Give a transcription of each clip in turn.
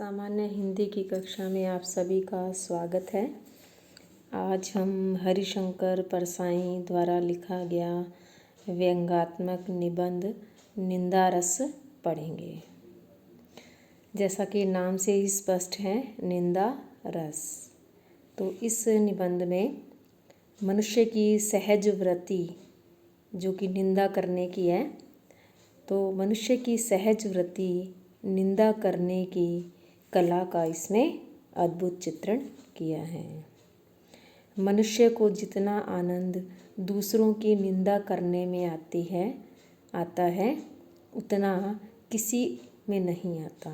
सामान्य हिंदी की कक्षा में आप सभी का स्वागत है। आज हम हरिशंकर परसाई द्वारा लिखा गया व्यंग्यात्मक निबंध निंदा रस पढ़ेंगे। जैसा कि नाम से ही स्पष्ट है, निंदा रस। तो इस निबंध में मनुष्य की सहज वृत्ति जो कि निंदा करने की है, तो मनुष्य की सहज वृत्ति निंदा करने की कला का इसमें अद्भुत चित्रण किया है। मनुष्य को जितना आनंद दूसरों की निंदा करने में आता है उतना किसी में नहीं आता।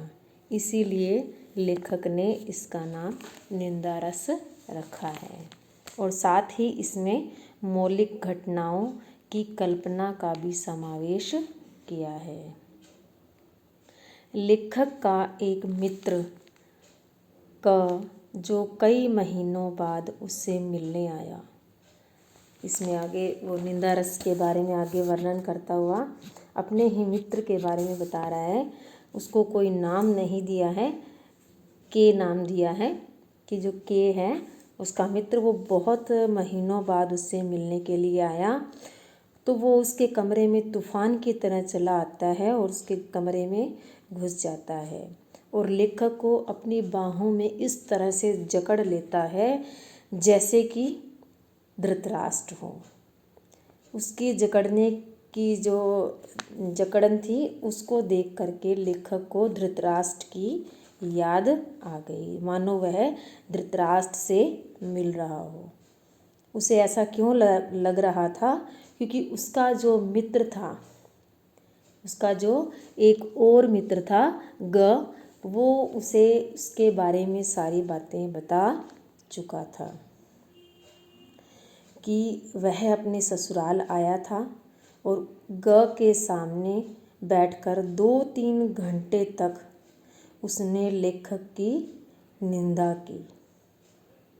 इसीलिए लेखक ने इसका नाम निंदा रस रखा है और साथ ही इसमें मौलिक घटनाओं की कल्पना का भी समावेश किया है। लेखक का एक मित्र का जो कई महीनों बाद उससे मिलने आया, इसमें आगे वो निंदा रस के बारे में आगे वर्णन करता हुआ अपने ही मित्र के बारे में बता रहा है। उसको कोई नाम नहीं दिया है, के नाम दिया है कि जो के है उसका मित्र, वो बहुत महीनों बाद उससे मिलने के लिए आया। तो वो उसके कमरे में तूफान की तरह चला आता है और उसके कमरे में घुस जाता है और लेखक को अपनी बाहों में इस तरह से जकड़ लेता है जैसे कि धृतराष्ट्र हो। उसकी जकड़ने की जो जकड़न थी उसको देख करके लेखक को धृतराष्ट्र की याद आ गई, मानो वह धृतराष्ट्र से मिल रहा हो। उसे ऐसा क्यों लग रहा था? क्योंकि उसका जो मित्र था, उसका जो एक और मित्र था ग, वो उसे उसके बारे में सारी बातें बता चुका था कि वह अपने ससुराल आया था और ग के सामने बैठकर 2-3 घंटे तक उसने लेखक की निंदा की।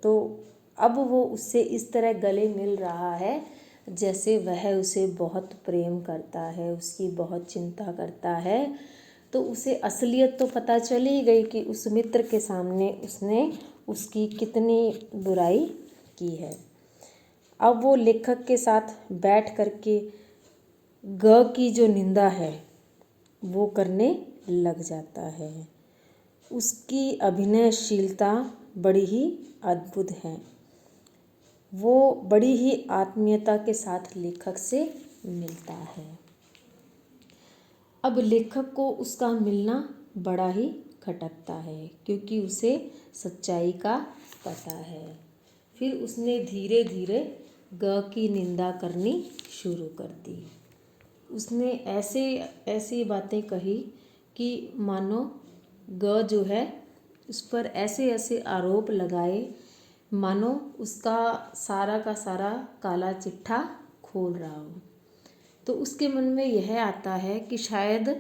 तो अब वो उससे इस तरह गले मिल रहा है जैसे वह उसे बहुत प्रेम करता है, उसकी बहुत चिंता करता है। तो उसे असलियत तो पता चल ही गई कि उस मित्र के सामने उसने उसकी कितनी बुराई की है। अब वो लेखक के साथ बैठ करके ग की जो निंदा है वो करने लग जाता है। उसकी अभिनयशीलता बड़ी ही अद्भुत है। वो बड़ी ही आत्मीयता के साथ लेखक से मिलता है। अब लेखक को उसका मिलना बड़ा ही खटकता है क्योंकि उसे सच्चाई का पता है। फिर उसने धीरे धीरे ग की निंदा करनी शुरू कर दी। उसने ऐसी बातें कही कि मानो ग जो है उस पर ऐसे आरोप लगाए मानो उसका सारा का सारा काला चिट्ठा खोल रहा हो। तो उसके मन में यह आता है कि शायद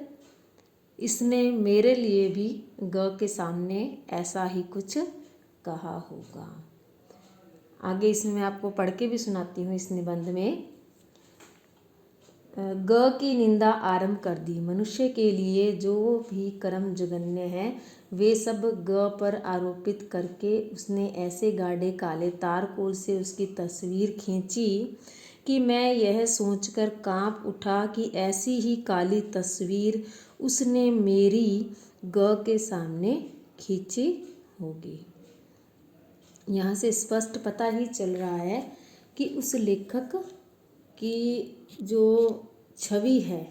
इसने मेरे लिए भी ग के सामने ऐसा ही कुछ कहा होगा। आगे इसमें मैं आपको पढ़ के भी सुनाती हूँ। इस निबंध में ग की निंदा आरंभ कर दी। मनुष्य के लिए जो भी कर्म जघन्य है वे सब ग पर आरोपित करके उसने ऐसे गाढ़े काले तारकोल से उसकी तस्वीर खींची कि मैं यह सोचकर कांप उठा कि ऐसी ही काली तस्वीर उसने मेरी ग के सामने खींची होगी। यहाँ से स्पष्ट पता ही चल रहा है कि उस लेखक की जो छवि है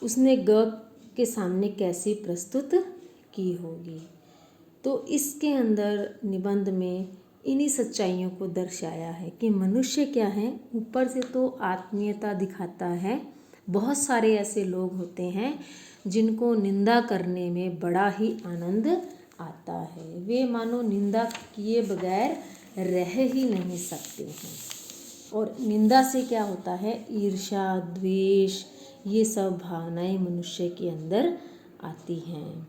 उसने ग के सामने कैसी प्रस्तुत की होगी। तो इसके अंदर निबंध में इन्हीं सच्चाइयों को दर्शाया है कि मनुष्य क्या है, ऊपर से तो आत्मीयता दिखाता है। बहुत सारे ऐसे लोग होते हैं जिनको निंदा करने में बड़ा ही आनंद आता है। वे मानो निंदा किए बगैर रह ही नहीं सकते हैं। और निंदा से क्या होता है, ईर्ष्या, द्वेष, ये सब भावनाएं मनुष्य के अंदर आती हैं।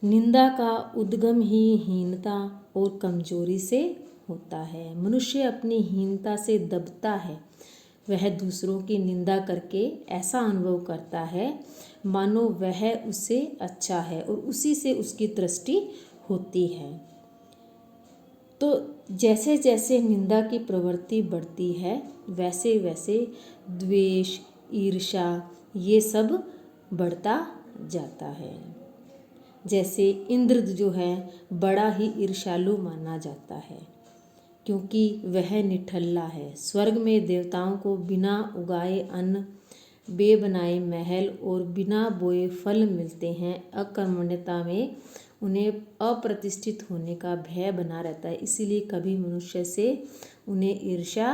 निंदा का उद्गम ही हीनता और कमजोरी से होता है। मनुष्य अपनी हीनता से दबता है वह दूसरों की निंदा करके ऐसा अनुभव करता है मानो वह उससे अच्छा है और उसी से उसकी दृष्टि होती है। तो जैसे जैसे निंदा की प्रवृत्ति बढ़ती है वैसे वैसे द्वेष, ईर्ष्या ये सब बढ़ता जाता है। जैसे इंद्र जो है बड़ा ही ईर्ष्यालु माना जाता है क्योंकि वह निठल्ला है। स्वर्ग में देवताओं को बिना उगाए अन्न, बेबनाए महल और बिना बोए फल मिलते हैं। अकर्मण्यता में उन्हें अप्रतिष्ठित होने का भय बना रहता है, इसीलिए कभी मनुष्य से उन्हें ईर्ष्या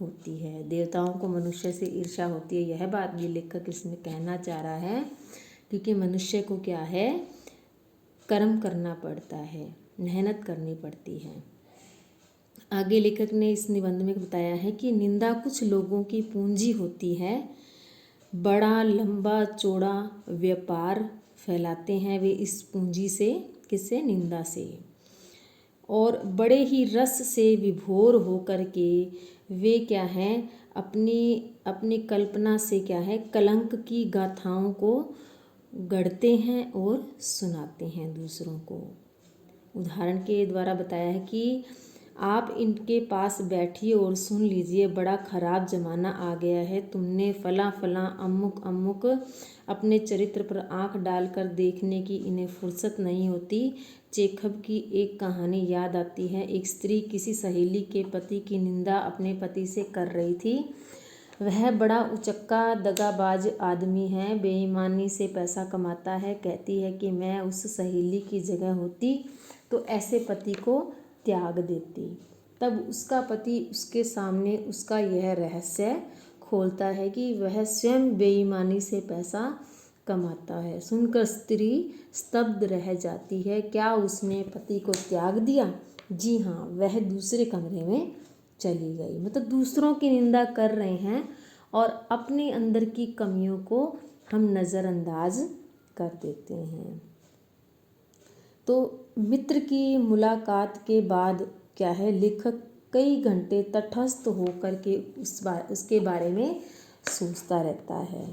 होती है। देवताओं को मनुष्य से ईर्ष्या होती है, यह बात भी लेखक इसमें कहना चाह रहा है क्योंकि मनुष्य को क्या है, कर्म करना पड़ता है, मेहनत करनी पड़ती है। आगे लेखक ने इस निबंध में बताया है कि निंदा कुछ लोगों की पूंजी होती है, बड़ा लंबा चौड़ा व्यापार फैलाते हैं वे इस पूंजी से, किससे, निंदा से, और बड़े ही रस से विभोर होकर के वे क्या हैं, अपनी कल्पना से क्या है, कलंक की गाथाओं को गढ़ते हैं और सुनाते हैं दूसरों को। उदाहरण के द्वारा बताया है कि आप इनके पास बैठिए और सुन लीजिए, बड़ा खराब जमाना आ गया है, तुमने फला फला अमुक अमुक अपने चरित्र पर आंख डालकर देखने की इन्हें फुर्सत नहीं होती। चेखव की एक कहानी याद आती है। एक स्त्री किसी सहेली के पति की निंदा अपने पति से कर रही थी। वह बड़ा उचक्का दगाबाज आदमी है, बेईमानी से पैसा कमाता है। कहती है कि मैं उस सहेली की जगह होती तो ऐसे पति को त्याग देती। तब उसका पति उसके सामने उसका यह रहस्य खोलता है कि वह स्वयं बेईमानी से पैसा कमाता है। सुनकर स्त्री स्तब्ध रह जाती है। क्या उसने पति को त्याग दिया? जी हाँ, वह दूसरे कमरे में चली गई। मतलब दूसरों की निंदा कर रहे हैं और अपने अंदर की कमियों को हम नज़रअंदाज कर देते हैं। तो मित्र की मुलाकात के बाद क्या है, लेखक कई घंटे तटस्थ होकर के उसके बारे में सोचता रहता है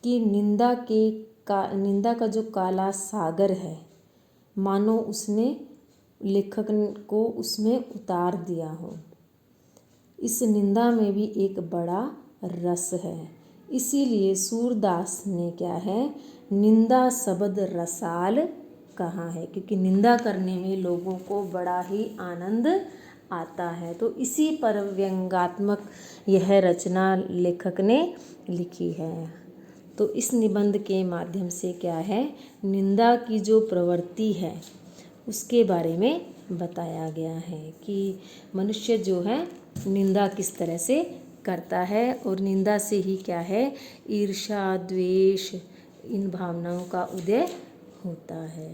कि निंदा का जो काला सागर है, मानो उसने लेखक को उसमें उतार दिया हो। इस निंदा में भी एक बड़ा रस है, इसीलिए सूरदास ने क्या है, निंदा शब्द रसाल कहा है, क्योंकि निंदा करने में लोगों को बड़ा ही आनंद आता है। तो इसी पर व्यंग्यात्मक यह रचना लेखक ने लिखी है। तो इस निबंध के माध्यम से क्या है, निंदा की जो प्रवृत्ति है उसके बारे में बताया गया है कि मनुष्य जो है निंदा किस तरह से करता है और निंदा से ही क्या है, ईर्ष्या, द्वेष, इन भावनाओं का उदय होता है।